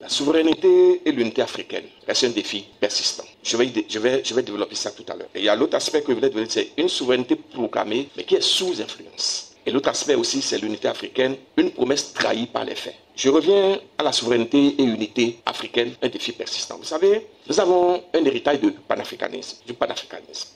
La souveraineté et l'unité africaine restent un défi persistant. Je vais développer ça tout à l'heure. Et il y a l'autre aspect que je voulais donner, c'est une souveraineté proclamée, mais qui est sous influence. Et l'autre aspect aussi, c'est l'unité africaine, une promesse trahie par les faits. Je reviens à la souveraineté et unité africaine, un défi persistant. Vous savez, nous avons un héritage du panafricanisme.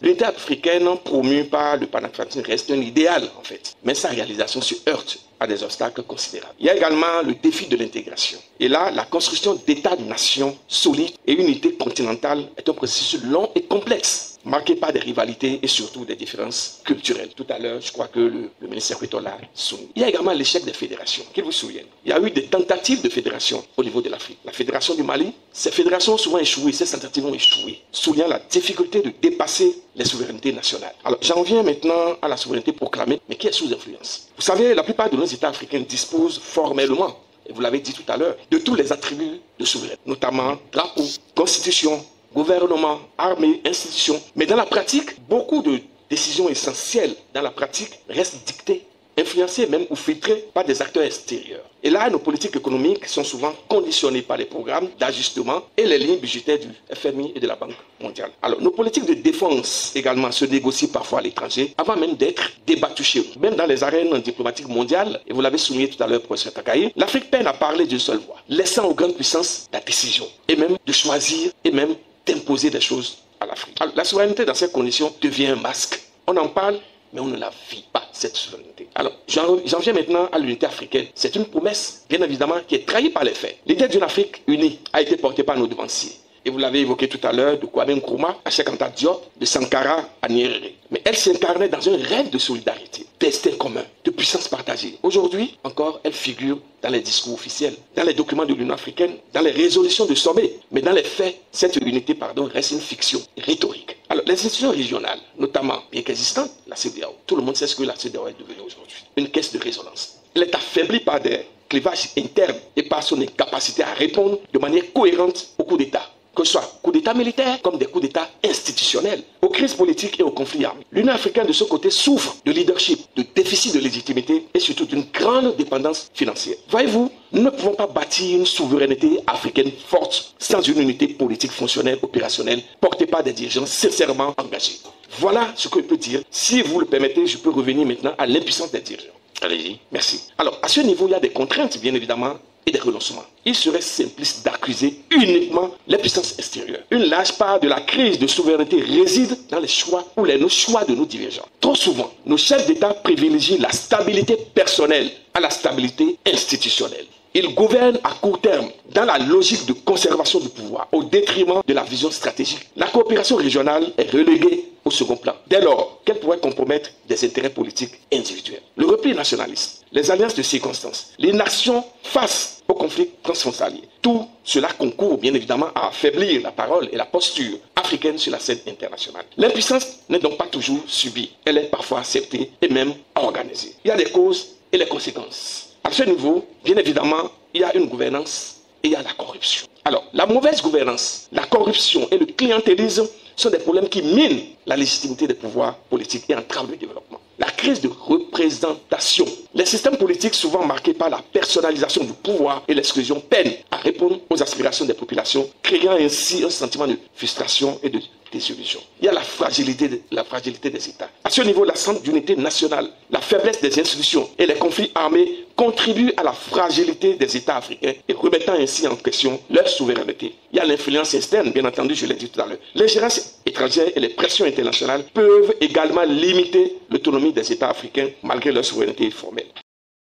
L'unité africaine promue par le panafricanisme reste un idéal, en fait. Mais sa réalisation se heurte à des obstacles considérables. Il y a également le défi de l'intégration. Et là, la construction d'États-nations solides et unité continentale est un processus long et complexe, marqué par des rivalités et surtout des différences culturelles. Tout à l'heure, je crois que le ministre Sekoueto l'a souligné. Il y a également l'échec des fédérations, qu'il vous souvienne. Il y a eu des tentatives de fédération au niveau de l'Afrique. La fédération du Mali, ces fédérations ont souvent échoué, ces tentatives ont échoué, soulignant la difficulté de dépasser les souverainetés nationales. Alors, j'en viens maintenant à la souveraineté proclamée, mais qui est sous influence. Vous savez, la plupart de nos États africains disposent formellement, et vous l'avez dit tout à l'heure, de tous les attributs de souveraineté, notamment drapeau, constitution, gouvernement, armée, institutions. Mais dans la pratique, beaucoup de décisions essentielles dans la pratique restent dictées, influencées même ou filtrées par des acteurs extérieurs. Et là, nos politiques économiques sont souvent conditionnées par les programmes d'ajustement et les lignes budgétaires du FMI et de la Banque mondiale. Alors, nos politiques de défense également se négocient parfois à l'étranger avant même d'être débattues chez nous. Même dans les arènes diplomatiques mondiales, et vous l'avez souligné tout à l'heure, professeur Takaye, l'Afrique peine à parler d'une seule voix, laissant aux grandes puissances la décision, et même de choisir, et même d'imposer des choses à l'Afrique. Alors, la souveraineté dans ces conditions devient un masque. On en parle, mais on ne la vit pas, cette souveraineté. Alors, j'en viens maintenant à l'unité africaine. C'est une promesse, bien évidemment, qui est trahie par les faits. L'idée d'une Afrique unie a été portée par nos devanciers. Et vous l'avez évoqué tout à l'heure, de Kwame Nkrumah à Cheikh Anta Diop, de Sankara à Nyerere. Mais elle s'incarnait dans un rêve de solidarité, destin commun, de puissance partagée. Aujourd'hui, encore, elle figure dans les discours officiels, dans les documents de l'Union africaine, dans les résolutions de sommet. Mais dans les faits, cette unité, reste une fiction rhétorique. Alors, les institutions régionales, notamment, bien qu'existantes, la CEDEAO, tout le monde sait ce que la CEDEAO est devenue aujourd'hui. Une caisse de résonance. Elle est affaiblie par des clivages internes et par son incapacité à répondre de manière cohérente aux coups d'État. Que ce soit coups d'État militaires comme des coups d'État institutionnels, aux crises politiques et aux conflits armés. L'Union africaine, de ce côté, souffre de leadership, de déficit de légitimité et surtout d'une grande dépendance financière. Voyez-vous, nous ne pouvons pas bâtir une souveraineté africaine forte sans une unité politique fonctionnelle, opérationnelle, portée par des dirigeants sincèrement engagés. Voilà ce que je peux dire. Si vous le permettez, je peux revenir maintenant à l'impuissance des dirigeants. Allez-y. Merci. Alors, à ce niveau, il y a des contraintes, bien évidemment, et des renoncements. Il serait simpliste d'accuser uniquement les puissances extérieures. Une large part de la crise de souveraineté réside dans les choix ou les choix de nos dirigeants. Trop souvent, nos chefs d'État privilégient la stabilité personnelle à la stabilité institutionnelle. Ils gouvernent à court terme dans la logique de conservation du pouvoir au détriment de la vision stratégique. La coopération régionale est reléguée au second plan, dès lors qu'elle pourrait compromettre des intérêts politiques individuels. Le repli nationaliste, les alliances de circonstances, l'inaction face aux conflits transfrontaliers, tout cela concourt bien évidemment à affaiblir la parole et la posture africaine sur la scène internationale. L'impuissance n'est donc pas toujours subie, elle est parfois acceptée et même organisée. Il y a des causes et les conséquences. À ce niveau, bien évidemment, il y a une gouvernance et il y a la corruption. Alors, la mauvaise gouvernance, la corruption et le clientélisme sont des problèmes qui minent la légitimité des pouvoirs politiques et entravent le développement. La crise de représentation. Les systèmes politiques, souvent marqués par la personnalisation du pouvoir et l'exclusion, peinent à répondre aux aspirations des populations, créant ainsi un sentiment de frustration et de désillusion. Il y a la fragilité des États. À ce niveau, l'absence d'unité nationale, la faiblesse des institutions et les conflits armés contribuent à la fragilité des États africains et remettant ainsi en question leur souveraineté. Il y a l'influence externe, bien entendu, je l'ai dit tout à l'heure. L'ingérence étrangère et les pressions internationales peuvent également limiter l'autonomie des États africains malgré leur souveraineté formelle.